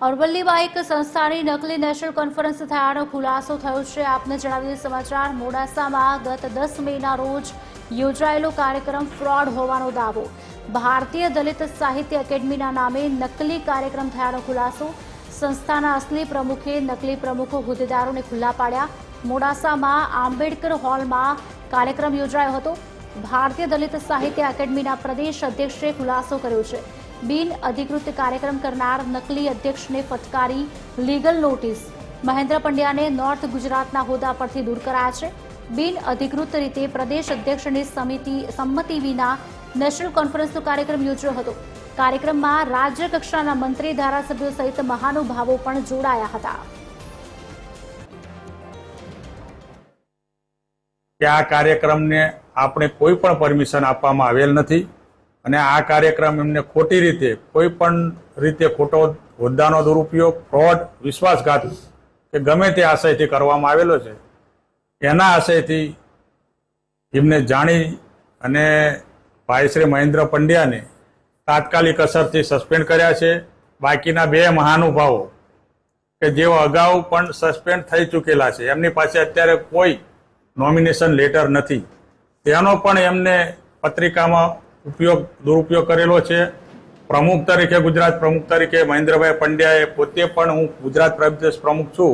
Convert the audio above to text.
અરવલ્લીમાં એક સંસ્થાની નકલી નેશનલ કોન્ફરન્સ થયાનો ખુલાસો થયો છે। આપને જણાવીએ સમાચાર। મોડાસામાં ગત 10 મેના રોજ યોજાયેલો કાર્યક્રમ ફ્રોડ હોવાનો દાવો। ભારતીય દલિત સાહિત્ય એકેડમીના નામે નકલી કાર્યક્રમ થયાનો ખુલાસો। સંસ્થાના અસલી પ્રમુખે નકલી પ્રમુખ હોદ્દેદારોને ખુલ્લા પાડ્યા। મોડાસામાં આંબેડકર હોલમાં કાર્યક્રમ યોજાયો હતો। ભારતીય દલિત સાહિત્ય એકેડમીના પ્રદેશ અધ્યક્ષે ખુલાસો કર્યો છે। બિન અધિકૃત કાર્યક્રમ કરનાર નકલી અધ્યક્ષને ફટકારી લીગલ નોટિસ। મહેન્દ્ર પંડ્યાને નોર્થ ગુજરાતના હોદ્દા પરથી દૂર કરાયા છે। બિન અધિકૃત રીતે પ્રદેશ અધ્યક્ષની સંમતિ વિના નેશનલ કોન્ફરન્સનો કાર્યક્રમ યોજ્યો હતો। કાર્યક્રમમાં રાજ્ય કક્ષાના મંત્રી ધારાસભ્યો સહિત મહાનુભાવો પણ જોડાયા હતા। આ કાર્યક્રમને આપણે કોઈ પણ પરમિશન આપવામાં આવેલ નથી અને આ કાર્યક્રમ એમને ખોટી રીતે કોઈ પણ રીતે ખોટો હોદ્દાનો દુરુપયોગ, ફ્રોડ, વિશ્વાસઘાત કે ગમે તે આશયથી કરવામાં આવેલો છે। એના આશયથી એમને જાણી અને ભાઈ શ્રી મહેન્દ્ર પંડ્યાને તાત્કાલિક અસરથી સસ્પેન્ડ કર્યા છે। બાકીના 2 મહાનુભાવો કે જેઓ અગાઉ પણ સસ્પેન્ડ થઈ ચૂકેલા છે, એમની પાસે અત્યારે કોઈ નોમિનેશન લેટર નથી, તેનો પણ એમને પત્રિકામાં દુરુપયોગ કરેલો છે। પ્રમુખ તરીકે, ગુજરાત પ્રમુખ તરીકે મહેન્દ્રભાઈ પંડ્યાએ પોતે પણ હું ગુજરાત પ્રદેશ પ્રમુખ છું